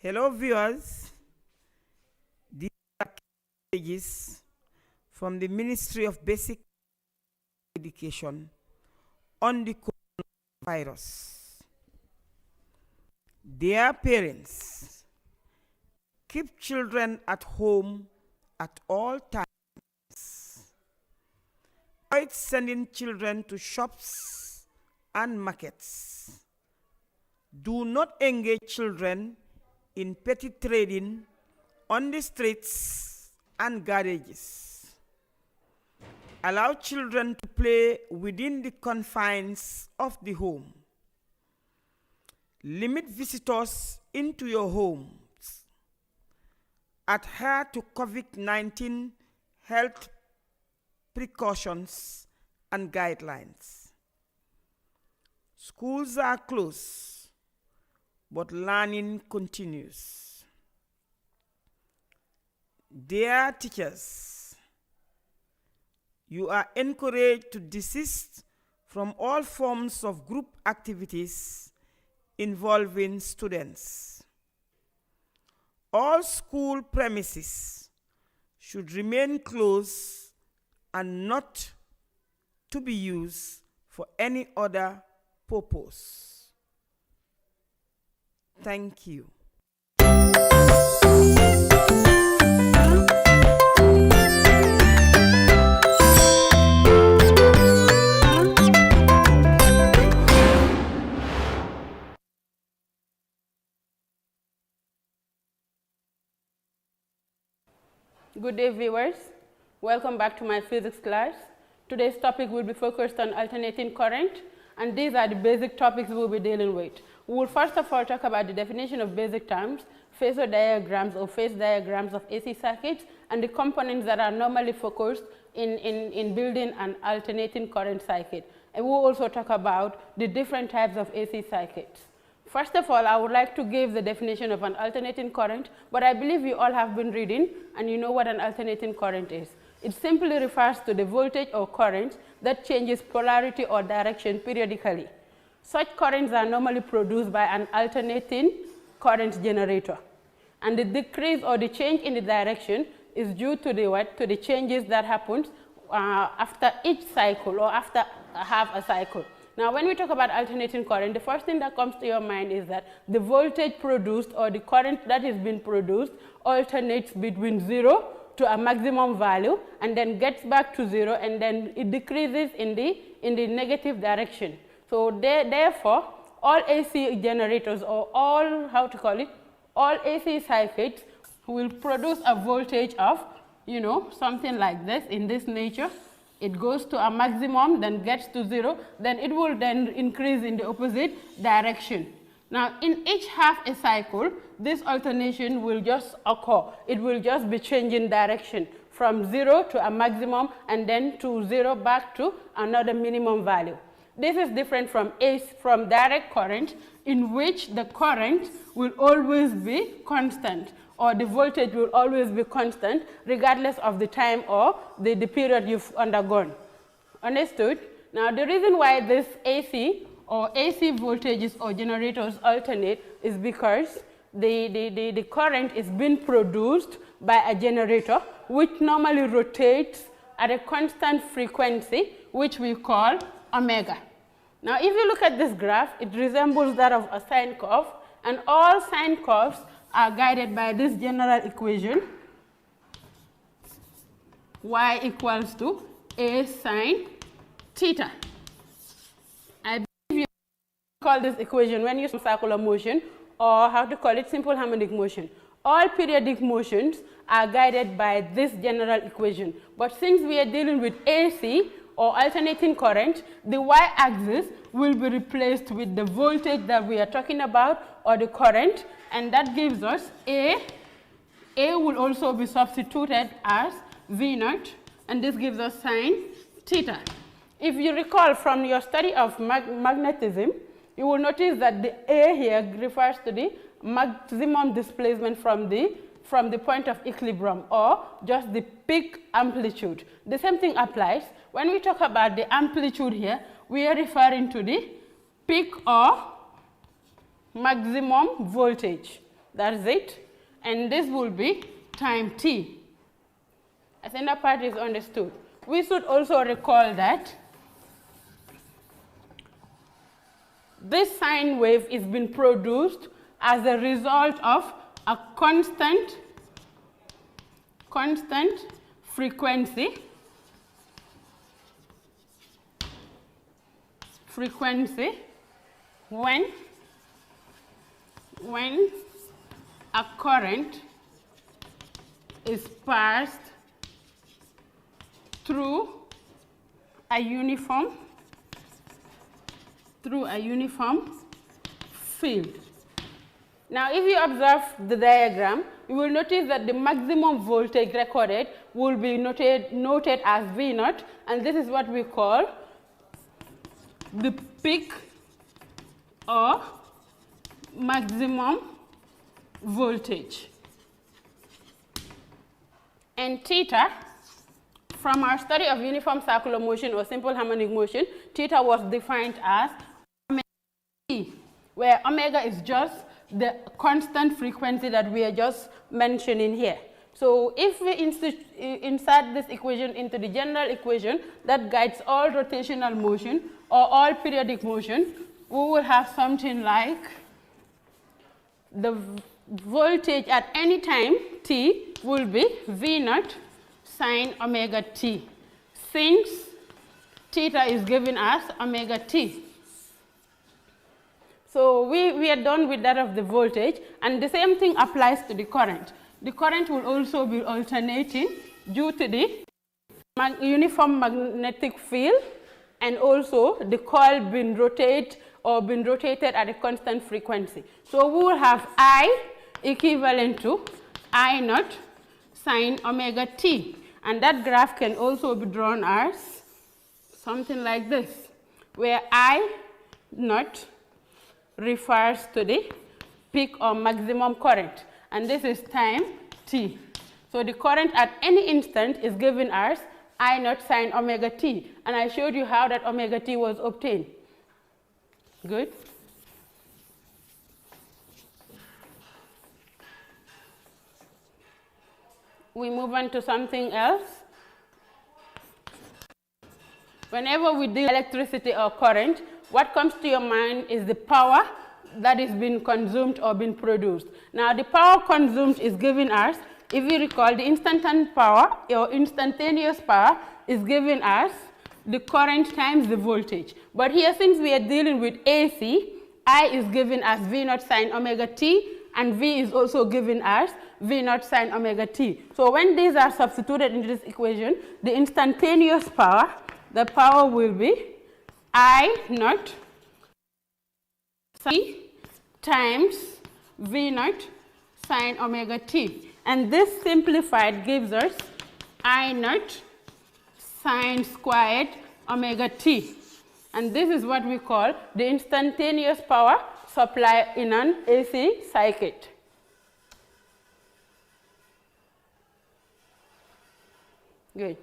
Hello viewers, these are pages from the Ministry of Basic Education on the coronavirus. Dear parents, keep children at home at all times. Avoid sending children to shops and markets. Do not engage children in petty trading on the streets and garages. Allow children to play within the confines of the home. Limit visitors into your homes. Adhere to COVID-19 health precautions and guidelines. Schools are closed, but learning continues. Dear teachers, you are encouraged to desist from all forms of group activities involving students. All school premises should remain closed and not to be used for any other purpose. Thank you. Good day, viewers. Welcome back to my physics class. Today's topic will be focused on alternating current, and these are the basic topics we'll be dealing with. We will first of all talk about the definition of basic terms, Phasor diagrams or phase diagrams of AC circuits, and the components that are normally focused in building an alternating current circuit. And we'll also talk about the different types of AC circuits. First of all, I would like to give the definition of an alternating current, but I believe you all have been reading and you know what an alternating current is. It simply refers to the voltage or current that changes polarity or direction periodically. Such currents are normally produced by an alternating current generator. And the decrease or the change in the direction is due to the changes that happens after each cycle or after half a cycle. Now, when we talk about alternating current, the first thing that comes to your mind is that the voltage produced or the current that is being produced alternates between 0 to a maximum value and then gets back to 0, and then it decreases in the negative direction. So therefore, all AC generators or all AC circuits will produce a voltage of, something like this in this nature. It goes to a maximum, then gets to 0, then it will then increase in the opposite direction. Now, in each half a cycle, this alternation will just occur. It will just be changing direction from 0 to a maximum and then to 0 back to another minimum value. This is different from direct current, in which the current will always be constant, or the voltage will always be constant regardless of the time or the period you've undergone. Understood? Now, the reason why this AC voltages or generators alternate is because the current is being produced by a generator which normally rotates at a constant frequency, which we call omega. Now, if you look at this graph, it resembles that of a sine curve, and all sine curves are guided by this general equation, y equals to a sine theta. I believe you call this equation when you use circular motion, or how to call it, simple harmonic motion. All periodic motions are guided by this general equation. But since we are dealing with AC or alternating current, the y-axis will be replaced with the voltage that we are talking about, or the current, and that gives us A. A will also be substituted as V0, and this gives us sine theta. If you recall from your study of magnetism, you will notice that the A here refers to the maximum displacement from the point of equilibrium, or just the peak amplitude. The same thing applies. When we talk about the amplitude here, we are referring to the peak or maximum voltage. That's it. And this will be time t. I think that part is understood. We should also recall that this sine wave is being produced as a result of a constant frequency when a current is passed through a uniform field. Now, if you observe the diagram, you will notice that the maximum voltage recorded will be noted as V0, and this is what we call the peak or maximum voltage. And theta, from our study of uniform circular motion or simple harmonic motion, theta was defined as omega t, where omega is just the constant frequency that we are just mentioning here. So if we insert this equation into the general equation that guides all rotational motion or all periodic motion, we will have something like the voltage at any time t will be V0 sine omega t, since theta is given as omega t. So we are done with that of the voltage, and the same thing applies to the current. The current will also be alternating due to the uniform magnetic field and also the coil being rotated at a constant frequency. So we will have I equivalent to I naught sine omega t, and that graph can also be drawn as something like this, where I naught refers to the peak or maximum current, and this is time t. So the current at any instant is given as I naught sine omega t, and I showed you how that omega t was obtained. Good. We move on to something else. Whenever we deal with electricity or current, what comes to your mind is the power that is being consumed or being produced. Now, the power consumed is given as, if you recall, the instantaneous power or instantaneous power is given as the current times the voltage. But here, since we are dealing with AC, I is given as V0 sine omega t, and V is also given as V0 sine omega t. So when these are substituted into this equation, the instantaneous power, the power will be I naught c times V0 sine omega t. And this simplified gives us I naught sine squared omega t. And this is what we call the instantaneous power supply in an AC circuit. Good.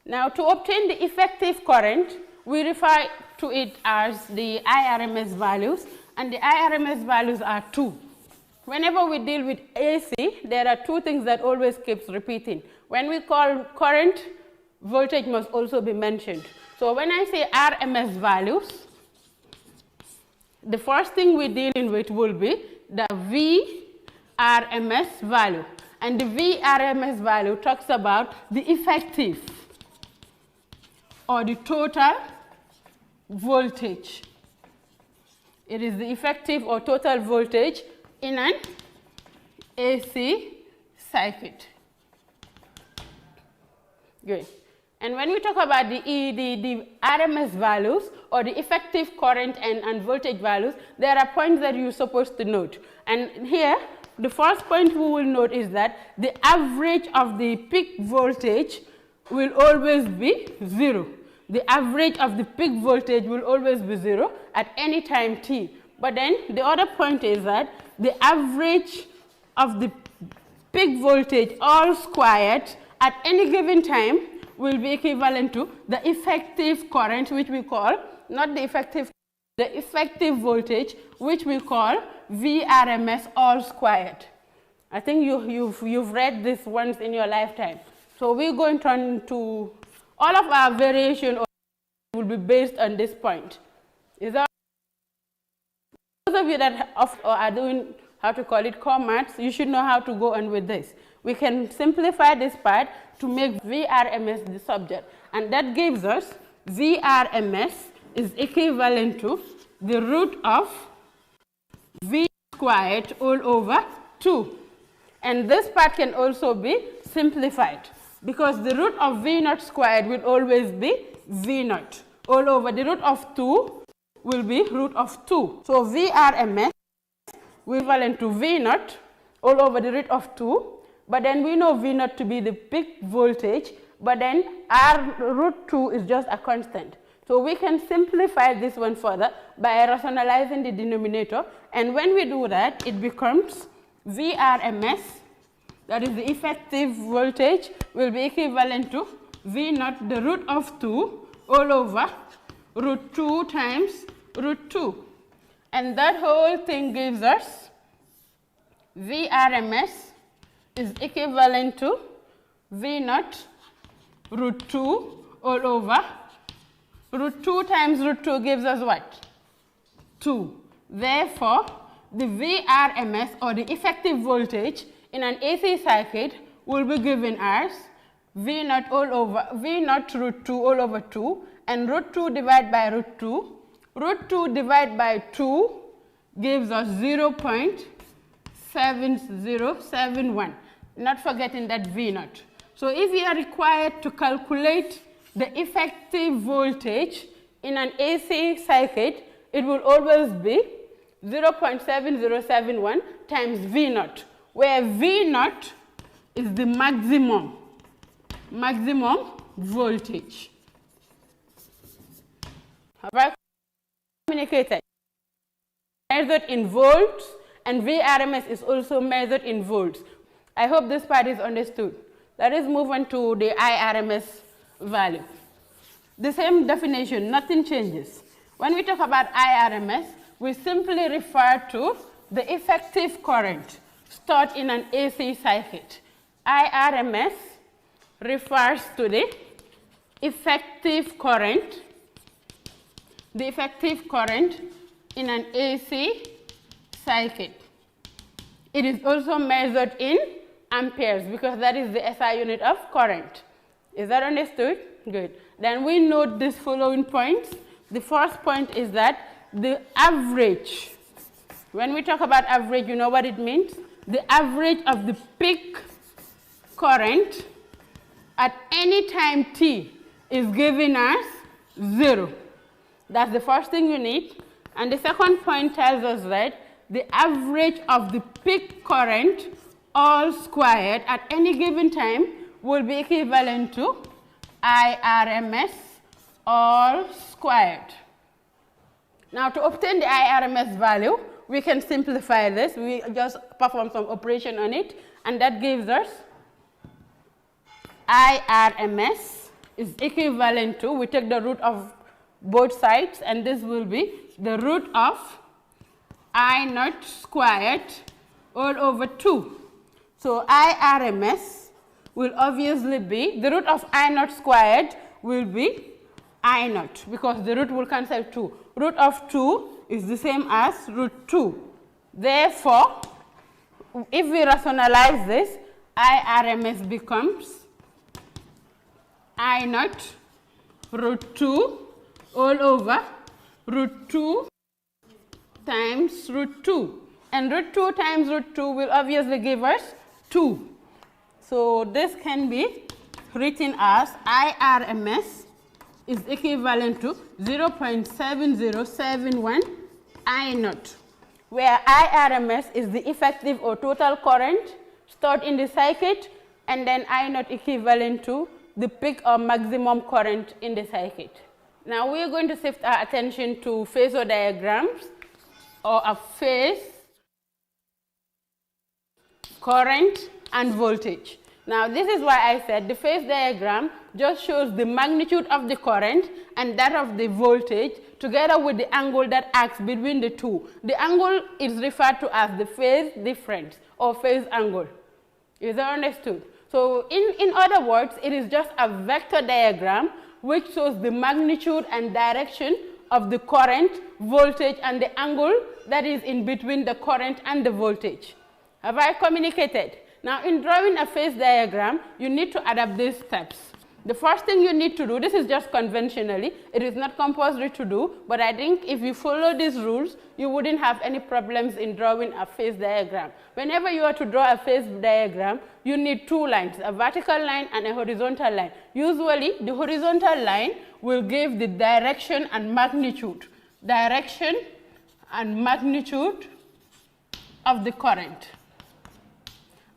Now, to obtain the effective current, we refer to it as the IRMS values, and the IRMS values are two. Whenever we deal with AC, there are two things that always keeps repeating. When we call current, voltage must also be mentioned. So when I say RMS values, the first thing we're dealing with will be the VRMS value. And the VRMS value talks about the effective or the total voltage. It is the effective or total voltage in an AC circuit. Good. And when we talk about the RMS values or the effective current and voltage values, there are points that you're supposed to note. And here, the first point we will note is that the average of the peak voltage will always be 0. The average of the peak voltage will always be 0 at any time t. But then the other point is that the average of the peak voltage all squared at any given time will be equivalent to the effective current, which we call not the effective, the effective voltage, which we call Vrms all squared. I think you've read this once in your lifetime. So we're going to turn to all of our variation will be based on this point. Is that those of you that are doing how to call it core maths, you should know how to go on with this. We can simplify this part to make Vrms the subject, and that gives us Vrms is equivalent to the root of V squared all over 2. And this part can also be simplified because the root of V naught squared will always be V naught. All over the root of 2 will be root of 2. So Vrms will be equivalent to V naught all over the root of 2. But then we know V naught to be the peak voltage, but then R root 2 is just a constant. So we can simplify this one further by rationalizing the denominator, and when we do that, it becomes Vrms, that is the effective voltage, will be equivalent to V naught the root of 2 all over root 2 times root 2. And that whole thing gives us Vrms is equivalent to V naught root 2 all over root 2 times root 2 gives us what? 2. Therefore, the Vrms or the effective voltage in an AC circuit will be given as V naught all over V naught root 2 all over 2 and root 2 divided by root 2. Root 2 divided by 2 gives us 0.7071. Not forgetting that V naught. So if you are required to calculate the effective voltage in an AC circuit, it will always be 0.7071 times V naught, where V naught is the maximum voltage. Have I communicated? Measured in volts, and Vrms is also measured in volts. I hope this part is understood. Let us move on to the IRMS value. The same definition, nothing changes. When we talk about IRMS, we simply refer to the effective current stored in an AC circuit. IRMS refers to the effective current in an AC circuit. It is also measured in amperes because that is the SI unit of current. Is that understood? Good. Then we note these following points. The first point is that the average, when we talk about average, you know what it means? The average of the peak current at any time t is given as 0. That's the first thing you need. And the second point tells us that the average of the peak current all squared at any given time will be equivalent to IRMS all squared. Now to obtain the IRMS value, we can simplify this. We just perform some operation on it, and that gives us IRMS is equivalent to, we take the root of both sides, and this will be the root of I naught squared all over 2. So IRMS will obviously be, the root of I naught squared will be I naught because the root will cancel 2. Root of 2 is the same as root 2. Therefore, if we rationalize this, IRMS becomes I naught root 2 all over root 2 times root 2. And root 2 times root 2 will obviously give us 2. So this can be written as IRMS is equivalent to 0.7071 I naught, where IRMS is the effective or total current stored in the circuit, and then I naught equivalent to the peak or maximum current in the circuit. Now we are going to shift our attention to phasor diagrams, or a phase, current, and voltage. Now this is why I said the phase diagram just shows the magnitude of the current and that of the voltage together with the angle that acts between the two. The angle is referred to as the phase difference or phase angle. Is that understood? So in other words, it is just a vector diagram which shows the magnitude and direction of the current, voltage, and the angle that is in between the current and the voltage. Have I communicated? Now, in drawing a phase diagram, you need to adapt these steps. The first thing you need to do, this is just conventionally, it is not compulsory to do, but I think if you follow these rules, you wouldn't have any problems in drawing a phase diagram. Whenever you are to draw a phase diagram, you need two lines, a vertical line and a horizontal line. Usually, the horizontal line will give the direction and magnitude of the current.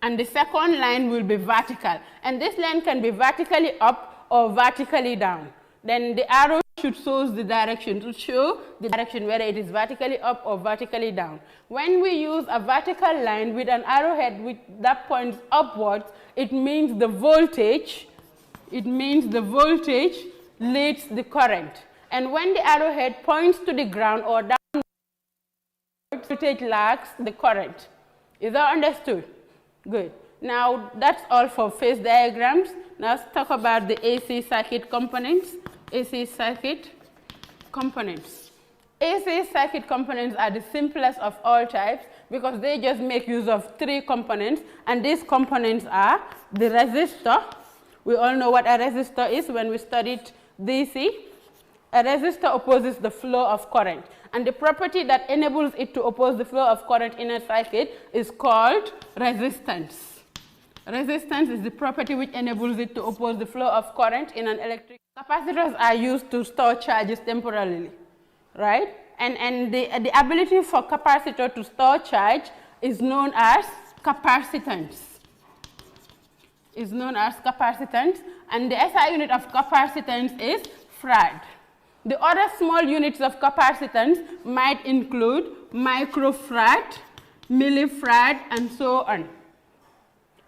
And the second line will be vertical. And this line can be vertically up or vertically down. Then the arrow should show the direction, to show the direction whether it is vertically up or vertically down. When we use a vertical line with an arrowhead that points upwards, it means the voltage leads the current. And when the arrowhead points to the ground or downwards, voltage lags the current. Is that understood? Good. Now, that's all for phase diagrams. Now, let's talk about the AC circuit components. AC circuit components. AC circuit components are the simplest of all types because they just make use of three components, and these components are the resistor. We all know what a resistor is when we studied DC. A resistor opposes the flow of current, and the property that enables it to oppose the flow of current in a circuit is called resistance. Resistance is the property which enables it to oppose the flow of current in an electric. Capacitors are used to store charges temporarily, right? And the ability for capacitor to store charge is known as capacitance. And the SI unit of capacitance is farad. The other small units of capacitance might include microfarad, millifarad, and so on.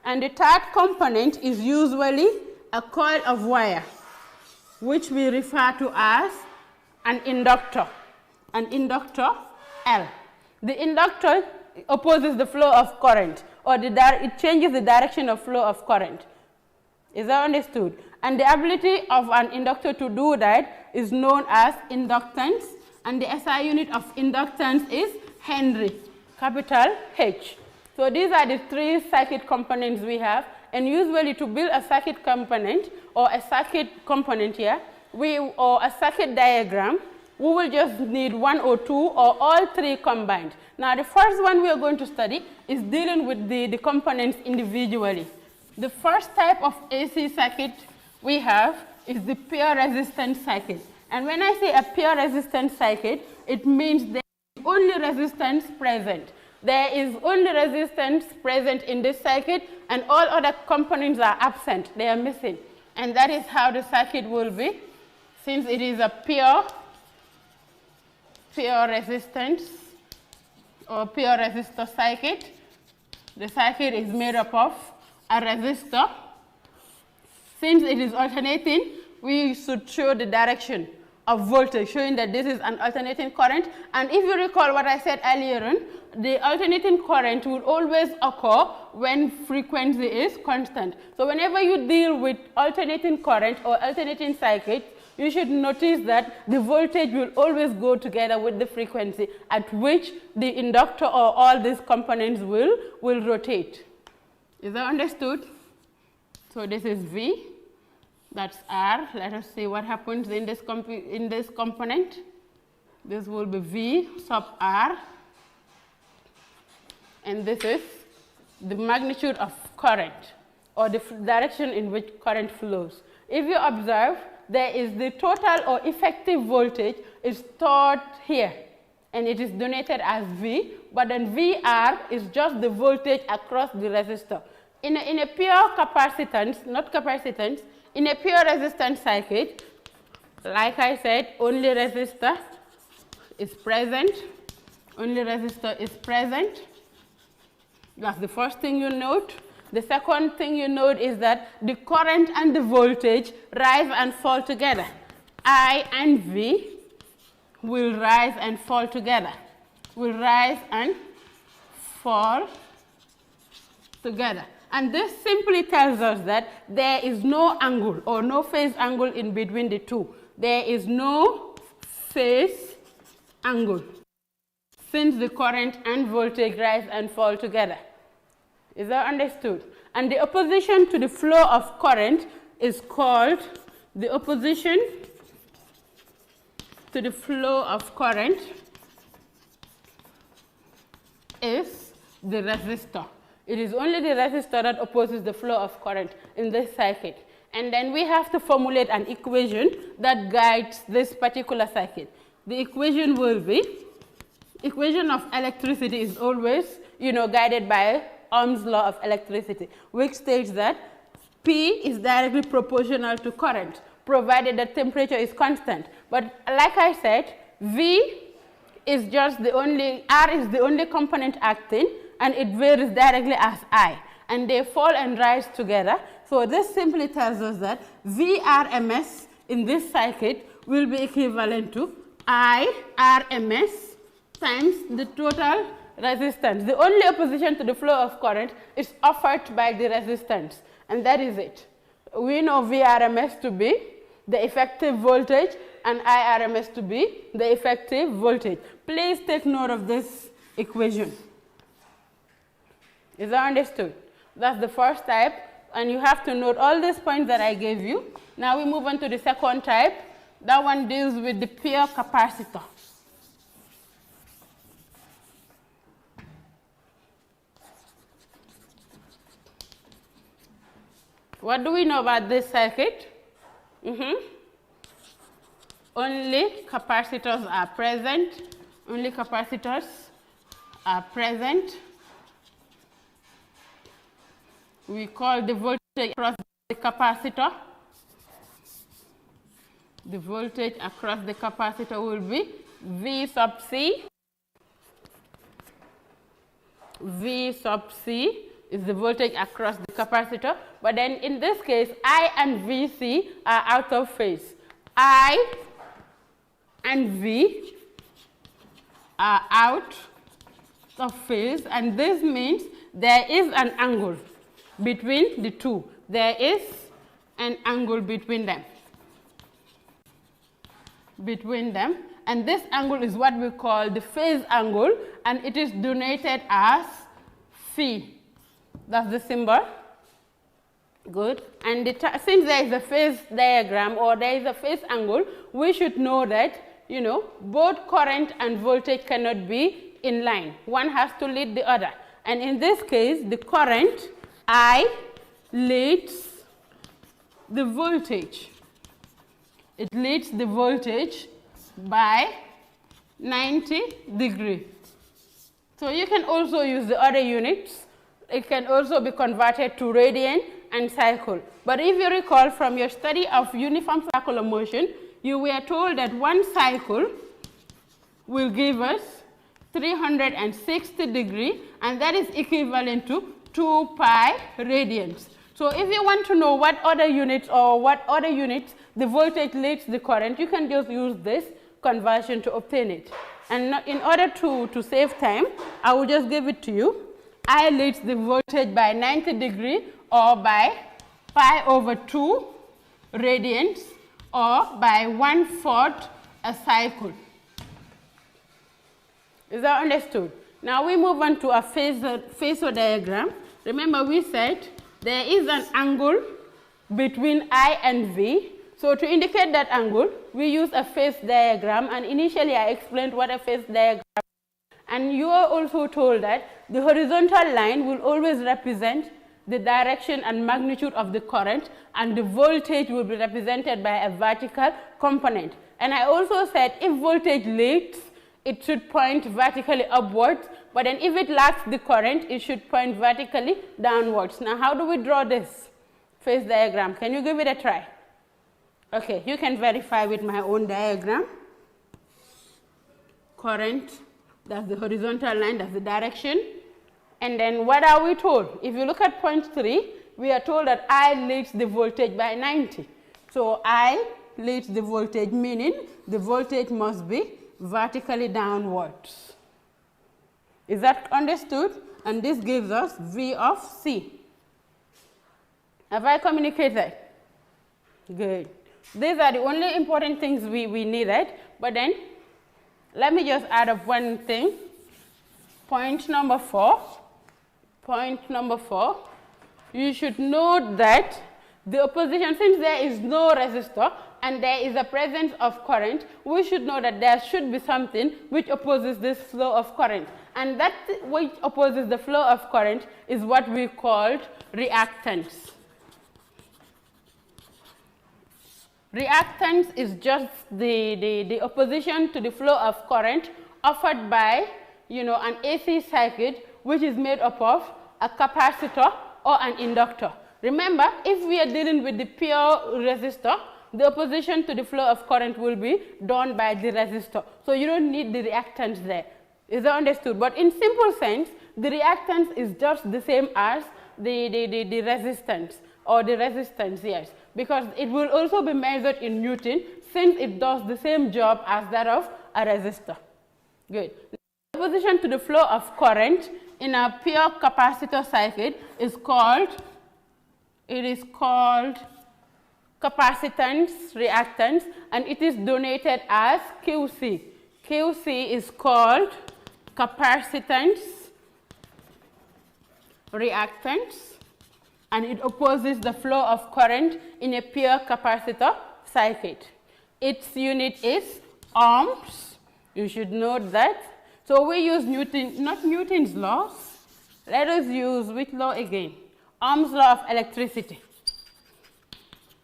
And the third component is usually a coil of wire, which we refer to as an inductor L. The inductor opposes the flow of current, or it changes the direction of flow of current. Is that understood? And the ability of an inductor to do that is known as inductance, and the SI unit of inductance is Henry, capital H. So these are the three circuit components we have, and usually to build a circuit component or a circuit component here, or a circuit diagram, we will just need one or two or all three combined. Now the first one we are going to study is dealing with the components individually. The first type of AC circuit we have is the pure resistance circuit. And when I say a pure resistance circuit, it means there is only resistance present. There is only resistance present in this circuit, and all other components are absent. They are missing. And that is how the circuit will be. Since it is a pure resistance or pure resistor circuit, the circuit is made up of a resistor. Since it is alternating, we should show the direction of voltage, showing that this is an alternating current. And if you recall what I said earlier on, the alternating current will always occur when frequency is constant. So whenever you deal with alternating current or alternating circuit, you should notice that the voltage will always go together with the frequency at which the inductor or all these components will rotate. Is that understood? So this is V, that's R. Let us see what happens in this component. This will be V sub R. And this is the magnitude of current, or the direction in which current flows. If you observe, there is the total or effective voltage is stored here, and it is denoted as V, but then VR is just the voltage across the resistor. In a pure capacitance, not capacitance, in a pure resistance circuit, like I said, only resistor is present. Only resistor is present. That's the first thing you note. The second thing you note is that the current and the voltage rise and fall together. I and V will rise and fall together. Will rise and fall together. And this simply tells us that there is no angle or no phase angle in between the two. There is no phase angle since the current and voltage rise and fall together. Is that understood? And the opposition to the flow of current is called the opposition to the flow of current is the resistor. It is only the resistor that opposes the flow of current in this circuit. And then we have to formulate an equation that guides this particular circuit. The equation will be, equation of electricity is always, guided by Ohm's law of electricity, which states that P is directly proportional to current, provided the temperature is constant. But like I said, V is just the only, R is the only component acting, and it varies directly as I, and they fall and rise together. So this simply tells us that Vrms in this circuit will be equivalent to I Rms times the total resistance. The only opposition to the flow of current is offered by the resistance, and that is it. We know Vrms to be the effective voltage and Irms to be the effective voltage. Please take note of this equation. Is that understood? That's the first type, and you have to note all these points that I gave you. Now we move on to the second type. That one deals with the pure capacitor. What do we know about this circuit? Only capacitors are present. Only capacitors are present. We call the voltage across the capacitor. The voltage across the capacitor will be V sub C. V sub C is the voltage across the capacitor. But then in this case, I and VC are out of phase. I and V are out of phase, and this means there is an angle between the two. There is an angle between them. And this angle is what we call the phase angle, and it is denoted as phi. That's the symbol. Good. And since there is a phase diagram or there is a phase angle, we should know that, both current and voltage cannot be in line. One has to lead the other. And in this case, the current I leads the voltage. It leads the voltage by 90 degrees. So you can also use the other units. It can also be converted to radian and cycle. But if you recall from your study of uniform circular motion, you were told that one cycle will give us 360 degrees, and that is equivalent to 2 pi radians. So if you want to know what other units the voltage leads the current, you can just use this conversion to obtain it. And in order to save time, I will just give it to you. I leads the voltage by 90 degrees or by pi over 2 radians or by 1/4 a cycle. Is that understood? Now we move on to a phasor diagram. Remember we said there is an angle between I and V. So to indicate that angle, we use a phase diagram, and initially I explained what a phase diagram is. And you are also told that the horizontal line will always represent the direction and magnitude of the current, and the voltage will be represented by a vertical component. And I also said if voltage leads, it should point vertically upwards, but then if it lacks the current, it should point vertically downwards. Now how do we draw this phase diagram? Can you give it a try? Okay, you can verify with my own diagram. Current, that's the horizontal line, that's the direction, And then what are we told? If you look at point 3, we are told that I leads the voltage by 90. So I leads the voltage, meaning the voltage must be vertically downwards. Is that understood? And this gives us V of C. Have I communicated? Good. These are the only important things we needed. But then, let me just add up one thing. Point number 4. Point number 4. You should note that the opposition, since there is no resistor and there is a presence of current, we should know that there should be something which opposes this flow of current. And that which opposes the flow of current is what we called reactance. Reactance is just the opposition to the flow of current offered by, an AC circuit which is made up of a capacitor or an inductor. Remember, if we are dealing with the pure resistor, the opposition to the flow of current will be done by the resistor. So you don't need the reactance there. Is that understood? But in simple sense, the reactance is just the same as the resistance, or the resistance, yes, because it will also be measured in Newton, since it does the same job as that of a resistor. Good. The opposition to the flow of current in a pure capacitor circuit is called, capacitance reactance, and it is denoted as QC. QC is called capacitance reactance, and it opposes the flow of current in a pure capacitor circuit. Its unit is ohms. You should note that. So we use not Newton's laws. Let us use which law again? Ohm's law of electricity.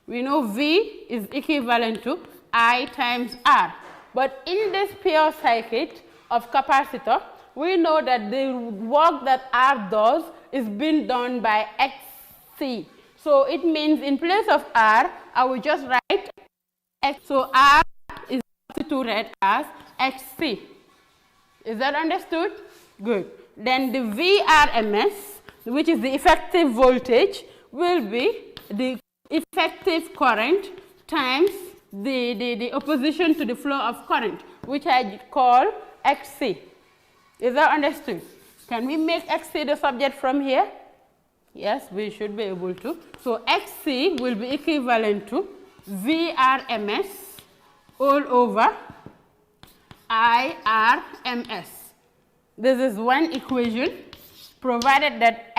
We know V is equivalent to I times R. But in this pure circuit of capacitor, we know that the work that R does is being done by XC. So it means in place of R, I will just write X. So R is substituted as XC. Is that understood? Good. Then the Vrms, which is the effective voltage, will be the effective current times the opposition to the flow of current, which I call XC. Is that understood? Can we make XC the subject from here? Yes, we should be able to. So XC will be equivalent to Vrms all over IRMS. This is one equation, provided that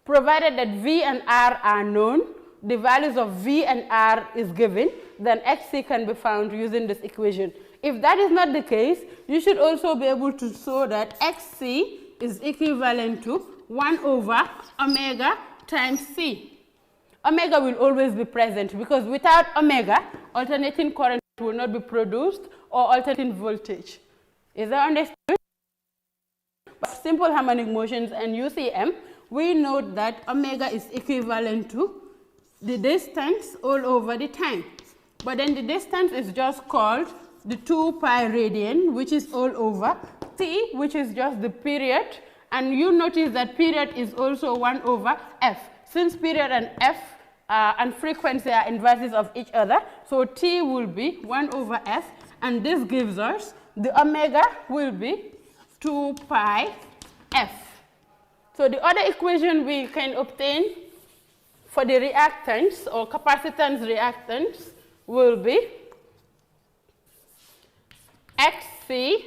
V and R are known, the values of V and R is given, then XC can be found using this equation. If that is not the case, you should also be able to show that XC is equivalent to 1 over omega times C. Omega will always be present, because without omega, alternating current will not be produced, or alternating voltage. Is that understood? But simple harmonic motions and UCM, we note that omega is equivalent to the distance all over the time. But then the distance is just called the 2 pi radian, which is all over T, which is just the period. And you notice that period is also 1 over F. Since period and F and frequency are inverses of each other, so T will be 1 over F, and this gives us the omega will be 2 pi F. So the other equation we can obtain for the reactance or capacitance reactance will be XC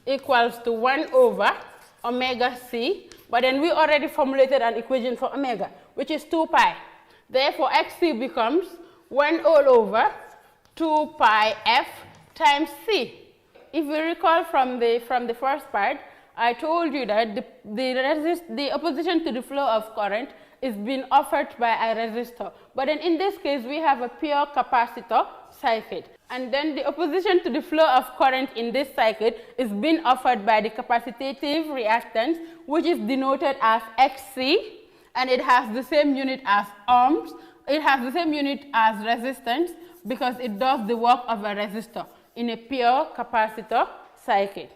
equals to 1 over omega C, but then we already formulated an equation for omega, which is 2 pi. Therefore, XC becomes 1 all over 2 pi F times C. If you recall from the first part, I told you that the opposition to the flow of current is being offered by a resistor. But then in this case, we have a pure capacitor circuit. And then the opposition to the flow of current in this circuit is being offered by the capacitive reactance, which is denoted as XC, and it has the same unit as ohms. It has the same unit as resistance because it does the work of a resistor in a pure capacitor circuit.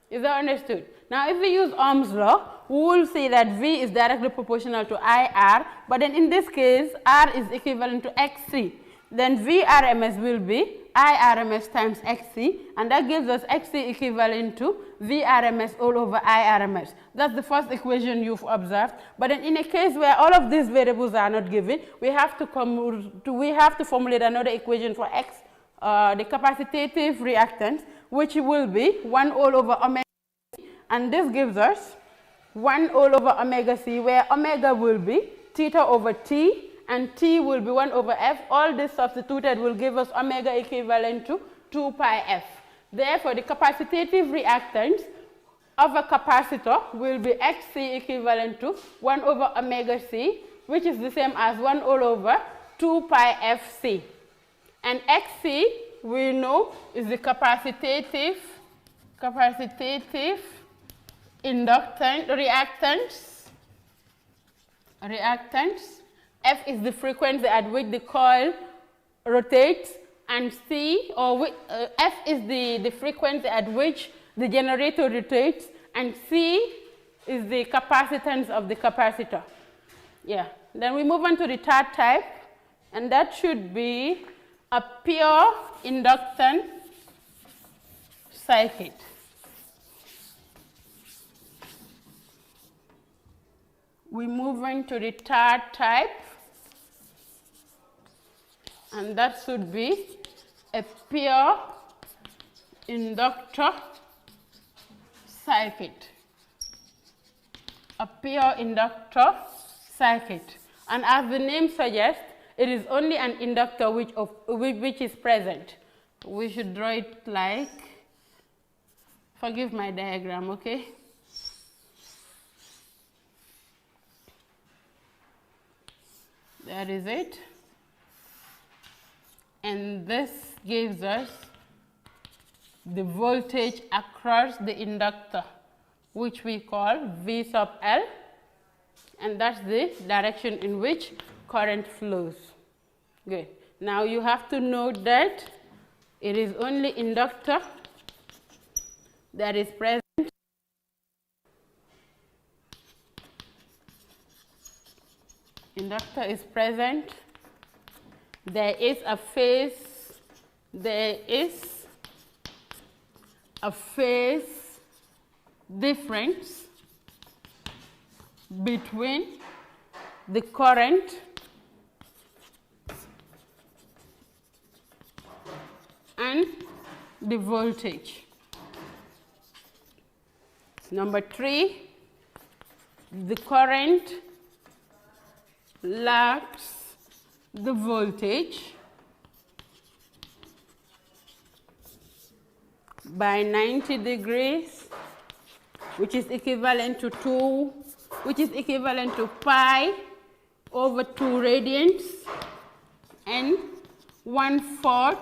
Is that understood? Now, if we use Ohm's law, we will see that V is directly proportional to IR, but then in this case, R is equivalent to XC. Then Vrms will be IRms times XC, and that gives us XC equivalent to Vrms all over IRms. That's the first equation you've observed. But then in a case where all of these variables are not given, we have to formulate another equation for X, the capacitative reactance, which will be 1 all over omega C, and this gives us 1 all over omega C, where omega will be theta over T, and T will be 1 over F. All this substituted will give us omega equivalent to 2 pi F. Therefore, the capacitative reactance of a capacitor will be Xc equivalent to 1 over omega C, which is the same as 1 all over 2 pi Fc. And Xc, we know, is the capacitative inductance reactance. F is the frequency at which the coil rotates, and F is the frequency at which the generator rotates, and C is the capacitance of the capacitor. Yeah. Then we move on to the third type, and that should be a pure inductance circuit. We move on to the third type, and that should be a pure inductor circuit. A pure inductor circuit. And as the name suggests, it is only an inductor which is present. We should draw it like, forgive my diagram, okay? That is it. And this gives us the voltage across the inductor, which we call V sub L, and that's the direction in which current flows. Good. Now you have to note that it is only inductor that is present. Inductor is present. There is a phase difference between the current and the voltage. Number 3, the current lags the voltage by 90 degrees, which is equivalent to pi over 2 radians and 1/4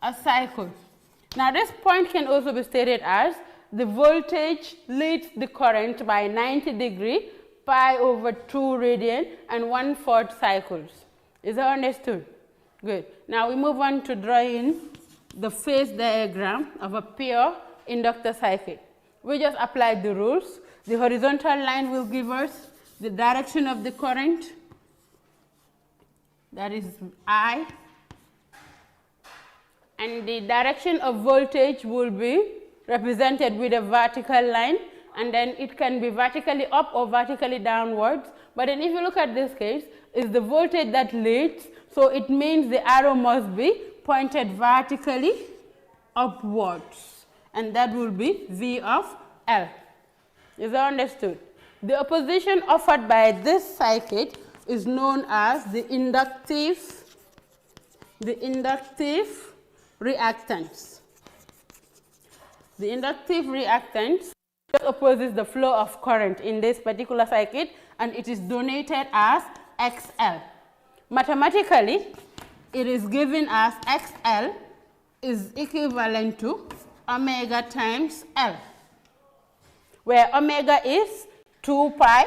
a cycle. Now this point can also be stated as the voltage leads the current by 90 degrees, pi over 2 radian and 1/4 cycles. Is that understood? Good. Now we move on to drawing the phase diagram of a pure inductor circuit. We just applied the rules. The horizontal line will give us the direction of the current, that is I, and the direction of voltage will be represented with a vertical line, and then it can be vertically up or vertically downwards. But then if you look at this case, it's the voltage that leads, so it means the arrow must be pointed vertically upwards, and that will be V of L. Is that understood? The opposition offered by this circuit is known as the inductive reactance. The inductive reactance opposes the flow of current in this particular circuit, and it is denoted as XL. Mathematically, it is given as XL is equivalent to omega times L, where omega is 2 pi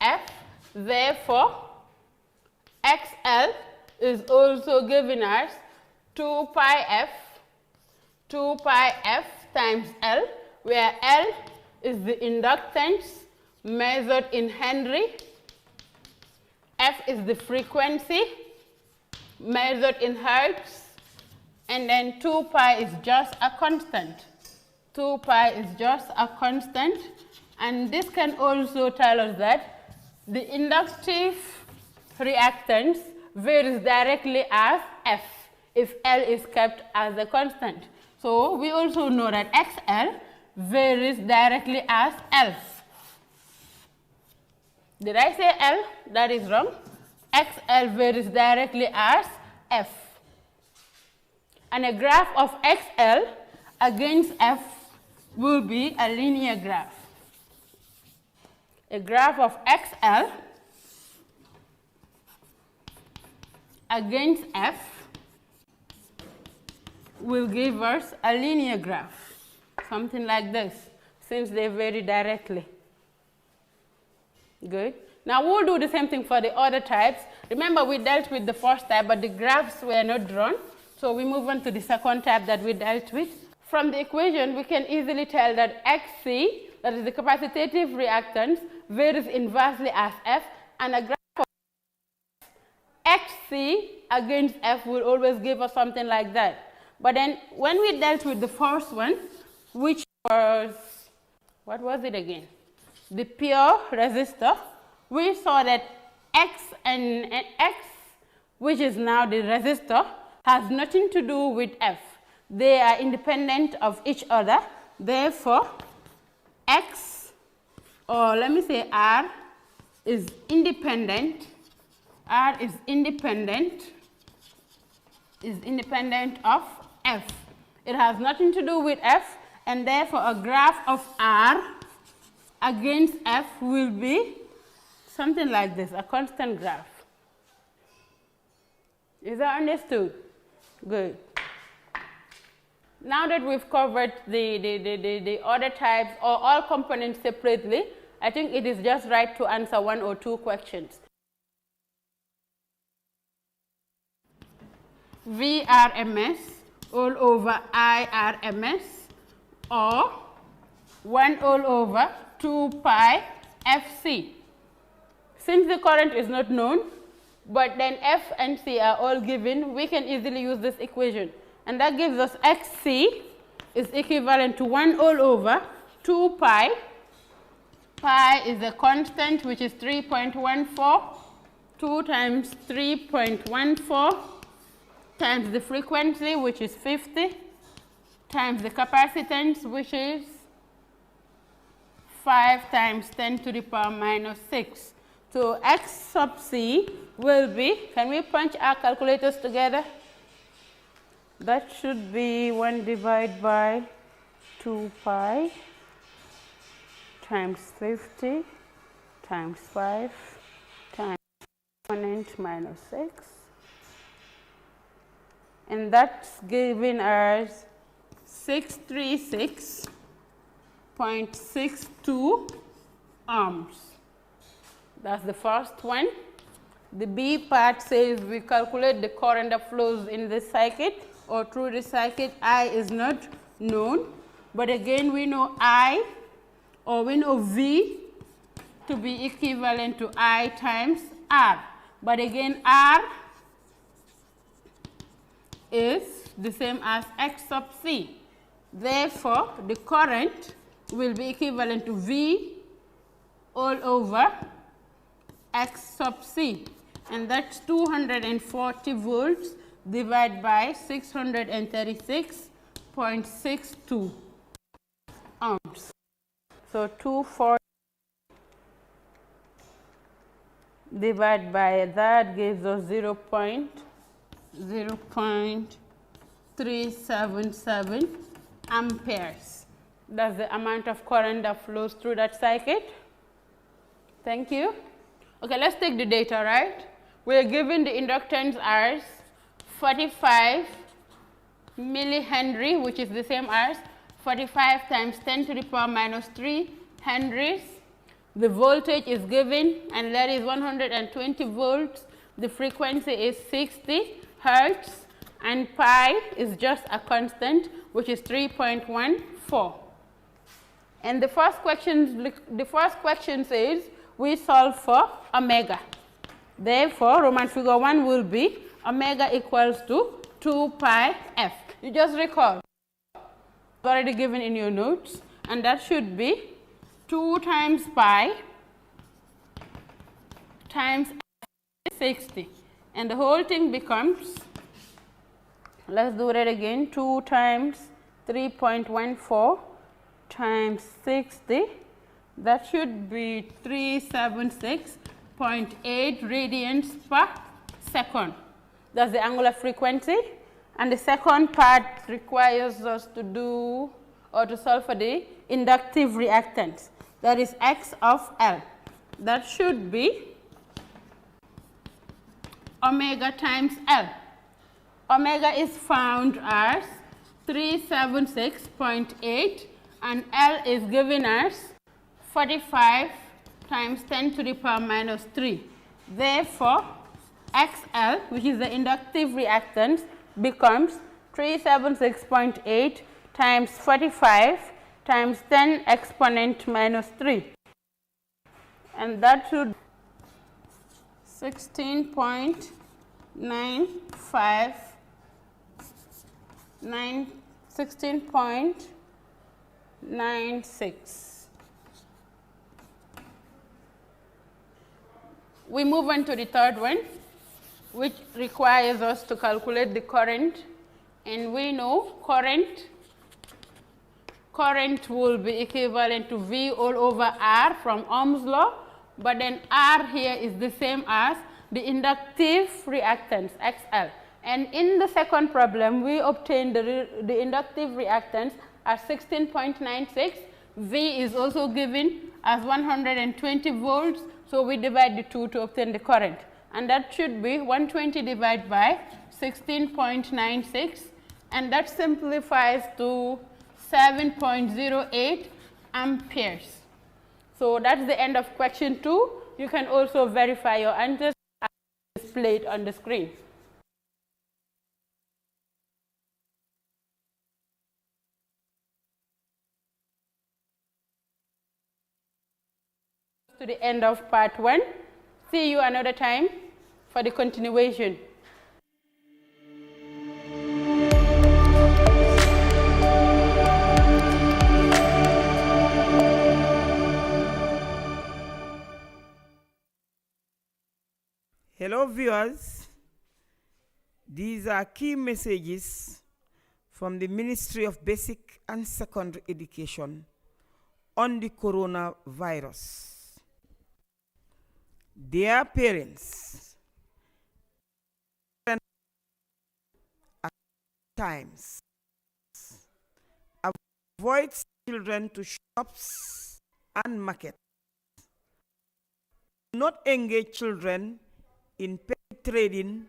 F. Therefore, XL is also given as 2 pi f times L, where L is the inductance measured in Henry, F is the frequency measured in Hertz, and then 2 pi is just a constant. 2 pi is just a constant, and this can also tell us that the inductive reactance varies directly as F if L is kept as a constant. So we also know that XL varies directly as L. Did I say L? That is wrong. XL varies directly as F. And a graph of XL against F will be a linear graph. A graph of XL against F will give us a linear graph, something like this, since they vary directly. Good. Now we'll do the same thing for the other types. Remember, we dealt with the first type, but the graphs were not drawn. So we move on to the second type that we dealt with. From the equation, we can easily tell that Xc, that is the capacitive reactance, varies inversely as F, and a graph of Xc against F will always give us something like that. But then when we dealt with the first one, which was, what was it again? The pure resistor, we saw that X and X, which is now the resistor, has nothing to do with F. They are independent of each other. Therefore, X, or let me say R, is independent. R is independent of F. It has nothing to do with F, and therefore a graph of R against F will be something like this, a constant graph. Is that understood? Good. Now that we've covered the other types or all components separately, I think it is just right to answer one or two questions. Vrms all over Irms, or 1 all over 2 pi Fc. Since the current is not known, but then F and C are all given, we can easily use this equation. And that gives us Xc is equivalent to 1 all over 2 pi. Pi is a constant, which is 3.14. 2 times 3.14 times the frequency, which is 50, times the capacitance, which is 5 times 10 to the power minus 6. So X sub C will be, can we punch our calculators together? That should be 1 divided by 2 pi times 50 times 5 times exponent minus 6. And that's giving us 636.62 ohms. That's the first one. The B part says we calculate the current that flows in the circuit or through the circuit. I is not known, but again we know I, or we know V to be equivalent to I times R. But again R is the same as X sub C. Therefore, the current will be equivalent to V all over X sub C, and that's 240 volts divided by 636.62 ohms. So 240 divided by that gives us 0.377 amperes. That's the amount of current that flows through that circuit. Thank you. Okay, let's take the data, right? We are given the inductance as 45 millihenry, which is the same as 45 times 10 to the power minus 3 henries. The voltage is given, and that is 120 volts The frequency is 60 hertz and pi is just a constant, which is 3.14. And the first question says we solve for omega. Therefore, Roman figure 1 will be omega equals to 2 pi f. You just recall, it's already given in your notes, and that should be 2 times pi times 60. And the whole thing becomes, let's do that again, 2 times 3.14 times 60. That should be 376.8 radians per second. That's the angular frequency. And the second part requires us to do or to solve for the inductive reactance. That is X of L. That should be omega times L. Omega is found as 376.8 and L is given as 45 times 10 to the power minus 3. Therefore, XL, which is the inductive reactance, becomes 376.8 times 45 times 10 exponent minus 3. And that should 16.96. We move on to the third one, which requires us to calculate the current. And we know current will be equivalent to V all over R from Ohm's law, but then R here is the same as the inductive reactance, XL. And in the second problem, we obtained the inductive reactance as 16.96. V is also given as 120 volts, so we divide the two to obtain the current. And that should be 120 divided by 16.96, and that simplifies to 7.08 amperes. So that's the end of question 2. You can also verify your answers as displayed on the screen. To the end of part 1. See you another time for the continuation. Hello viewers, these are key messages from the Ministry of Basic and Secondary Education on the coronavirus. Dear parents, at times, avoid children to shops and markets. Do not engage children in petty trading,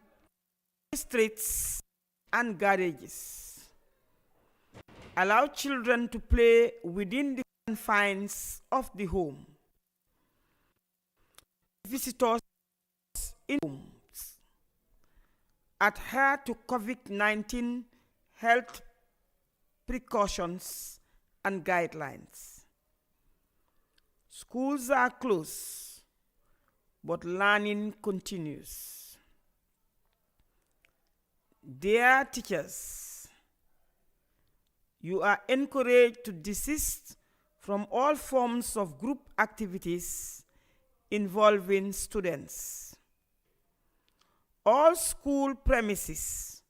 streets and garages. Allow children to play within the confines of the home. Visitors in homes. Adhere to COVID-19 health precautions and guidelines. Schools are closed, but learning continues. Dear teachers, you are encouraged to desist from all forms of group activities involving students. All school premises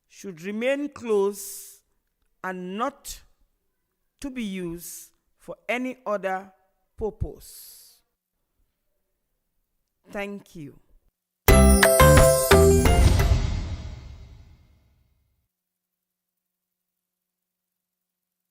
should remain closed and not to be used for any other purpose. Thank you.